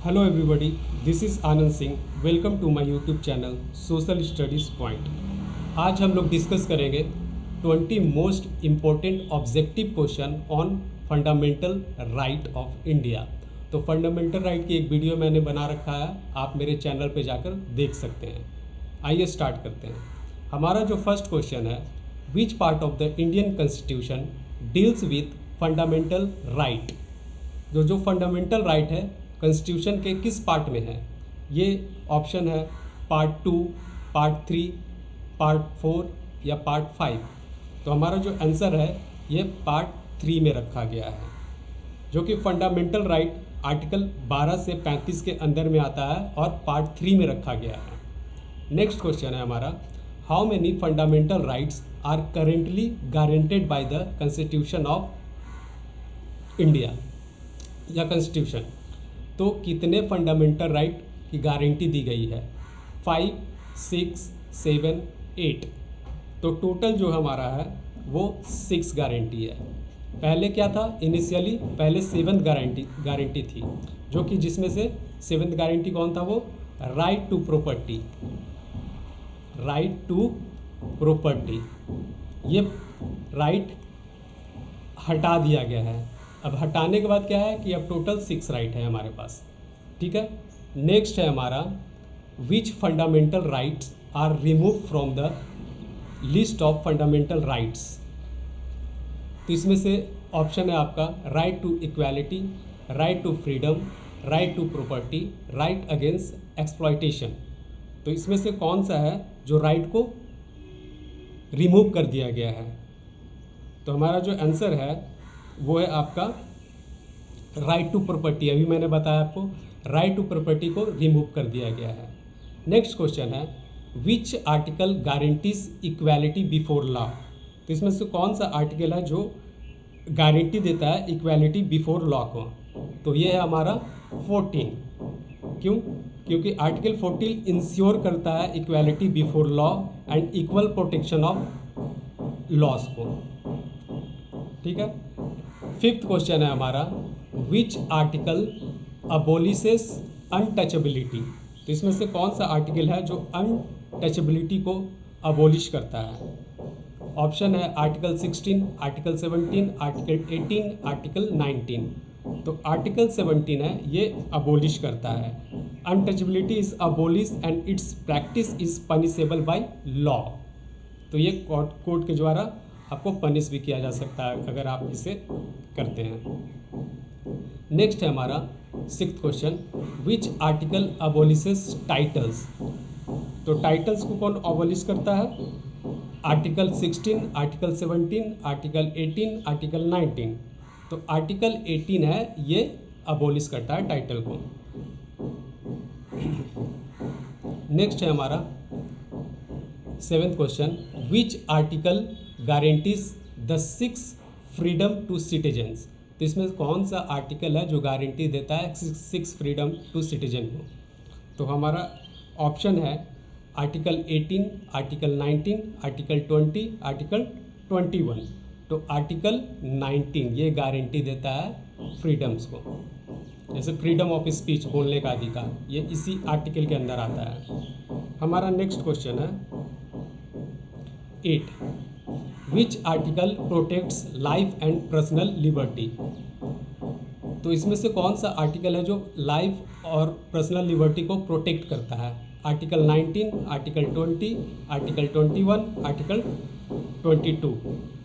Hello everybody, this is Anand Singh. Welcome to my YouTube channel social studies point. आज हम लोग discuss करेंगे 20 most important objective question on fundamental right of India. तो fundamental right की एक video मैंने बना रखा है, आप मेरे चैनल पे जाकर देख सकते हैं। आइए स्टार्ट करते हैं। हमारा जो फर्स्ट क्वेश्चन है, which part of the Indian constitution deals with fundamental right. जो फंडामेंटल राइट है कॉन्स्टिट्यूशन के किस पार्ट में है? ये ऑप्शन है पार्ट 2, पार्ट 3, पार्ट 4 या पार्ट 5। तो हमारा जो आंसर है ये पार्ट 3 में रखा गया है, जो कि फंडामेंटल राइट आर्टिकल 12 से 35 के अंदर में आता है और पार्ट 3 में रखा गया है। नेक्स्ट क्वेश्चन है हमारा, how many fundamental rights are currently guaranteed by the constitution of India या कॉन्स्टिट्यूशन। तो कितने फंडामेंटल राइट की गारंटी दी गई है? 5, 6, 7, 8। तो टोटल जो हमारा है वो 6 गारंटी है। पहले क्या था? इनिशियली पहले 7th गारंटी थी, जो कि जिसमें से 7th गारंटी कौन था? वो right to property. Right to property ये राइट हटा दिया गया है। अब हटाने के बाद क्या है कि अब टोटल 6 राइट है हमारे पास। ठीक है। नेक्स्ट है हमारा, which fundamental rights are remove from the list of fundamental rights. तो इसमें से ऑप्शन है आपका right to equality, right to freedom, right to property, right against exploitation. तो इसमें से कौन सा है जो राइट को रिमूव कर दिया गया है? तो हमारा जो आंसर है वो है आपका राइट टू प्रॉपर्टी। अभी मैंने बताया आपको, राइट टू प्रॉपर्टी को रिमूव कर दिया गया है। नेक्स्ट क्वेश्चन है, which article guarantees equality before law. तो इसमें से कौन सा आर्टिकल है जो गारंटी देता है इक्वालिटी बिफोर लॉ को? तो ये है हमारा 14। क्यों? क्योंकि आर्टिकल 14 इंश्योर करता है equality before law and equal protection of loss को। ठीक है। 5th क्वेश्चन है हमारा, विच आर्टिकल अबोलिशेस अनटचेबिलिटी। तो इसमें से कौन सा आर्टिकल है जो अनटचेबिलिटी को अबोलिश करता है? ऑप्शन है आर्टिकल 16, आर्टिकल 17, आर्टिकल 18, आर्टिकल 19। तो आर्टिकल 17 है, ये अबोलिश करता है। Untouchability is abolish and it's practice is punishable by law. तो ये कोर्ट के द्वारा आपको पनिश भी किया जा सकता है अगर आप इसे करते हैं। नेक्स्ट है हमारा 6th question, which article abolishes titles. तो टाइटल्स को कौन अबोलिश करता है? Article 16, article 17, article 18, article 19। तो आर्टिकल 18 है, ये अबोलिश करता है टाइटल को। नेक्स्ट है हमारा 7th question, which article guarantees the 6 freedom to citizens. तो इसमें कौन सा आर्टिकल है जो गारंटी देता है 6 फ्रीडम टू सिटीजन को? तो हमारा ऑप्शन है आर्टिकल 18, आर्टिकल 19, आर्टिकल 20, आर्टिकल 21। तो आर्टिकल 19 ये गारंटी देता है फ्रीडम्स को, जैसे फ्रीडम ऑफ स्पीच, बोलने का अधिकार, ये इसी आर्टिकल के अंदर आता है। हमारा नेक्स्ट क्वेश्चन है 8, which article protects life and personal liberty. तो इसमें से कौन सा आर्टिकल है जो लाइफ और पर्सनल लिबर्टी को प्रोटेक्ट करता है? Article 19, article 20, article 21, article 22।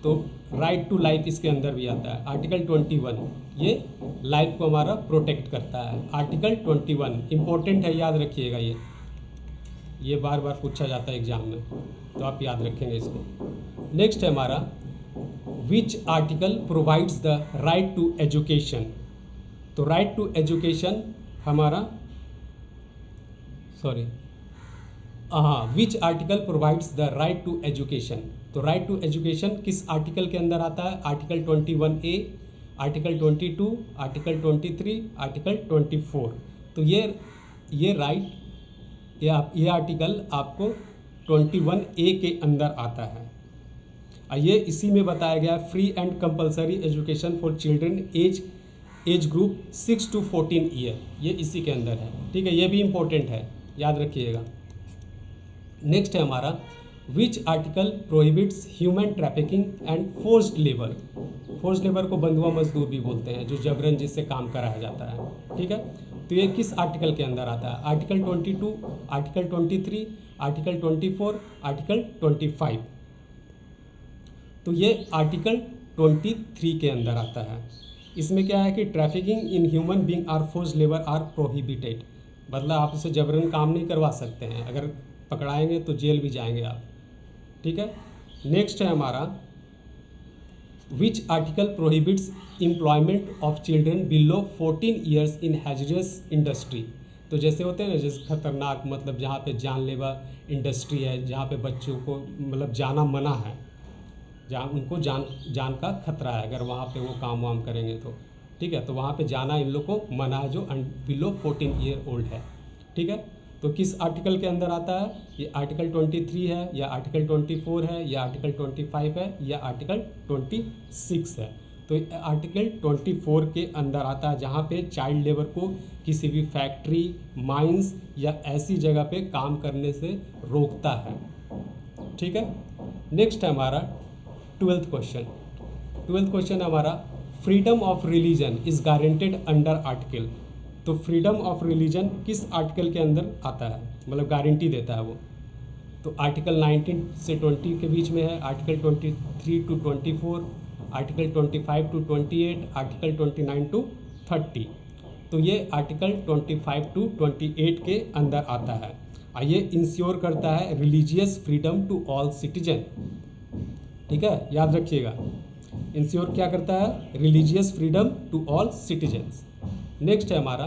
तो राइट टू लाइफ इसके अंदर भी आता है। आर्टिकल 21 ये लाइफ को हमारा प्रोटेक्ट करता है। आर्टिकल 21 इम्पोर्टेंट है, याद रखिएगा। ये बार बार पूछा जाता है एग्जाम में, तो आप याद रखेंगे इसको। नेक्स्ट है हमारा, which article provides the right to education. तो राइट टू एजुकेशन हमारा which article provides the right to education. तो राइट टू एजुकेशन किस आर्टिकल के अंदर आता है? Article 21A, article 22, article 23, article 24। तो ये राइट ये आर्टिकल आपको 21A के अंदर आता है। ये इसी में बताया गया, free and compulsory education for children age age group 6 to 14 year, ये इसी के अंदर है, ठीक है, ये भी इम्पोर्टेंट है, याद रखिएगा। नेक्स्ट है हमारा which article prohibits human trafficking and forced labour. Forced labour को बंधुआ मजदूर भी बोलते हैं, जो जबरन जिससे काम कराया जाता है, ठीक है। तो ये किस आर्टिकल के अंदर आता है? Article 22, article 23, article 24, article 25। तो ये आर्टिकल 23 के अंदर आता है। इसमें क्या है कि trafficking in human being or forced labour are prohibited, मतलब आप उसे जबरन काम नहीं करवा सकते हैं, अगर पकड़ाएंगे तो जेल भी जाएंगे आप, ठीक है। नेक्स्ट है हमारा which article prohibits employment of children below 14 years in hazardous industry. तो जैसे होते हैं ना, जैसे खतरनाक, मतलब जहाँ पे जानलेवा इंडस्ट्री है, जहाँ पे बच्चों को मतलब जाना मना है, जहाँ उनको जान का खतरा है, अगर वहाँ पे वो काम वाम करेंगे तो, ठीक है, तो वहाँ पे जाना इन लोग को मना है, जो बिलो 14 ईयर ओल्ड है, ठीक है। तो किस आर्टिकल के अंदर आता है? ये आर्टिकल 23 है, या आर्टिकल 24 है, या आर्टिकल 25 है, या आर्टिकल 26 है। तो आर्टिकल 24 के अंदर आता है, जहाँ पे चाइल्ड लेबर को किसी भी फैक्ट्री, माइंस या ऐसी जगह पे काम करने से रोकता है, ठीक है। नेक्स्ट है हमारा 12th क्वेश्चन। 12th क्वेश्चन है हमारा freedom of religion is guaranteed under article. तो फ्रीडम ऑफ रिलीजन किस आर्टिकल के अंदर आता है, मतलब गारंटी देता है वो? तो आर्टिकल 19 से 20 के बीच में है, article 23 to 24, article 25 to 28, article 29 to 30। तो ये आर्टिकल 25 to 28 के अंदर आता है। ये इंश्योर करता है religious freedom to all citizen, ठीक है, याद रखिएगा। इंश्योर क्या करता है? Religious freedom to all citizens. Next है हमारा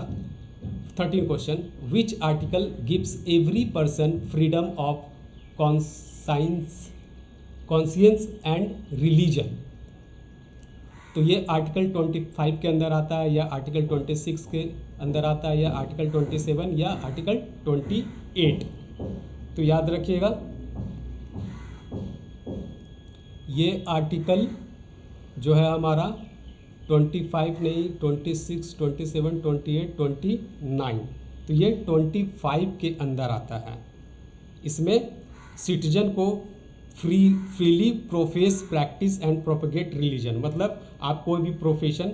13 question which article gives every person freedom of conscience and religion. तो ये आर्टिकल 25 के अंदर आता है, या आर्टिकल 26 के अंदर आता है, या आर्टिकल 27, या आर्टिकल 28। तो याद रखिएगा, ये आर्टिकल जो है हमारा 25 नहीं, 26, 27, 28, 29, तो ये 25 के अंदर आता है। इसमें सिटीजन को freely profess, practice and propagate religion, मतलब आप कोई भी प्रोफेशन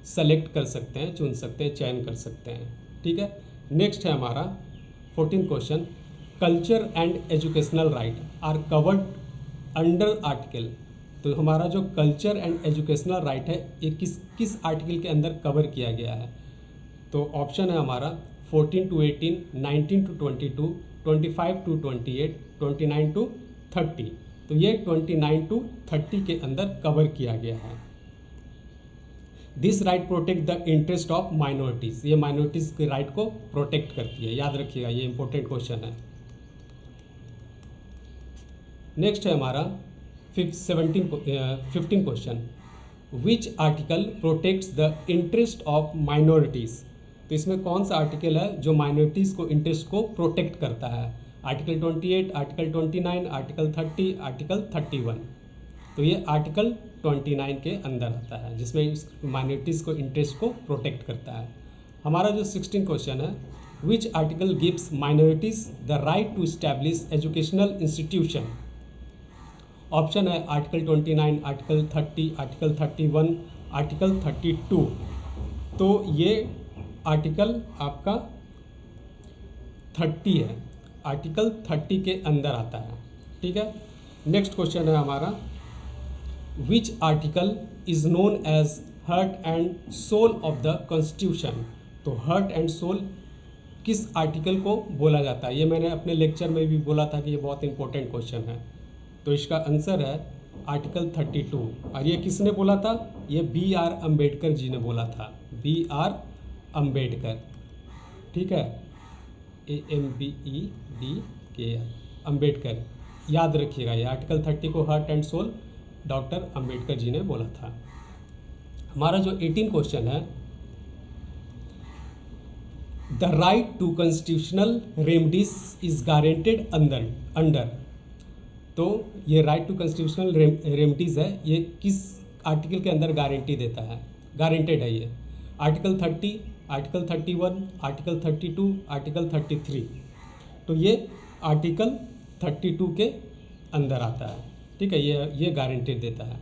सेलेक्ट कर सकते हैं, चुन सकते हैं, चयन कर सकते हैं, ठीक है। नेक्स्ट है हमारा 14th question culture and educational right are covered under article. तो हमारा जो कल्चर एंड एजुकेशनल राइट है, ये किस आर्टिकल के अंदर कवर किया गया है? तो ऑप्शन है हमारा 14 to 18, 19 to 22, 25 to 28, 29 to 30। तो ये 29 to 30 के अंदर कवर किया गया है। This right protect the interest of minorities, ये माइनॉरिटीज़ के राइट को प्रोटेक्ट करती है, याद रखिएगा, ये इंपॉर्टेंट क्वेश्चन है। नेक्स्ट है हमारा 15 question which article protects the interest of minorities. तो इसमें कौन सा आर्टिकल है जो माइनॉरिटीज़ को इंटरेस्ट को प्रोटेक्ट करता है? Article 28, article 29, article 30, article 31। तो ये आर्टिकल 29 के अंदर आता है, जिसमें माइनॉरिटीज़ को इंटरेस्ट को प्रोटेक्ट करता है। हमारा जो 16 क्वेश्चन है which article gives minorities the right to establish educational institution. Option है आर्टिकल 29, आर्टिकल 30, आर्टिकल 31, आर्टिकल 32। तो ये आर्टिकल आपका 30 है, आर्टिकल 30 के अंदर आता है, ठीक है। नेक्स्ट क्वेश्चन है हमारा which article is known as heart and soul of the constitution. तो हार्ट एंड सोल किस आर्टिकल को बोला जाता है? ये मैंने अपने लेक्चर में भी बोला था कि ये बहुत इंपॉर्टेंट क्वेश्चन है। तो इसका आंसर है आर्टिकल 32। और ये किसने बोला था? ये B.R. अम्बेडकर जी ने बोला था, B.R. अम्बेडकर, ठीक है, AMBEDKR, अम्बेडकर, याद रखिएगा। ये आर्टिकल 30 को heart and soul doctor Ambedkar ji ने बोला था। हमारा जो 18 क्वेश्चन है the right to constitutional remedies is guaranteed under. तो ये राइट टू कॉन्स्टिट्यूशनल रेमडीज़ है, ये किस आर्टिकल के अंदर गारंटी देता है? गारंटेड है ये आर्टिकल 30, आर्टिकल 31, आर्टिकल 32, आर्टिकल 33। तो ये आर्टिकल 32 के अंदर आता है, ठीक है। ये गारंटी देता है,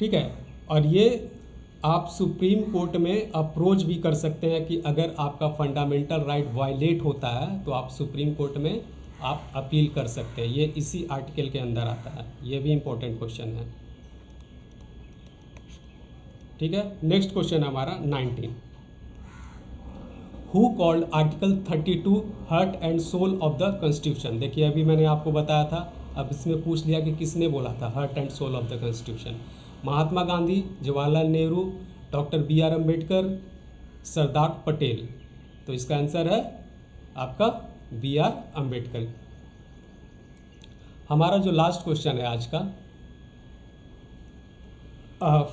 ठीक है। और ये आप सुप्रीम कोर्ट में अप्रोच भी कर सकते हैं कि अगर आपका फंडामेंटल राइट वायलेट होता है तो आप सुप्रीम कोर्ट में आप अपील कर सकते हैं। ये इसी आर्टिकल के अंदर आता है। ये भी इम्पोर्टेंट क्वेश्चन है, ठीक है। नेक्स्ट क्वेश्चन हमारा 19। Who called article 32 heart and soul of the constitution. देखिए अभी मैंने आपको बताया था, अब इसमें पूछ लिया कि किसने बोला था heart and soul of the constitution. Mahatma Gandhi, Jawaharlal Nehru, doctor B R. Ambedkar, Sardar Patel. तो इसका आंसर है आपका बी.आर. अम्बेडकर। हमारा जो लास्ट क्वेश्चन है आज का,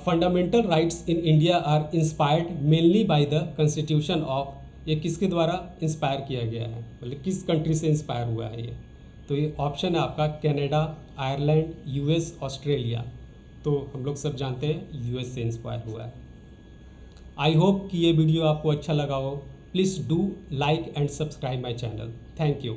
fundamental rights in India are inspired mainly by the constitution of. ये किसके द्वारा इंस्पायर किया गया है, मतलब किस कंट्री से इंस्पायर हुआ है ये। तो ये ऑप्शन है आपका कनाडा, आयरलैंड, यूएस, ऑस्ट्रेलिया। तो हम लोग सब जानते हैं यूएस से इंस्पायर हुआ है। आई होप कि ये वीडियो आपको अच्छा लगा हो। Please do like and subscribe my channel. Thank you.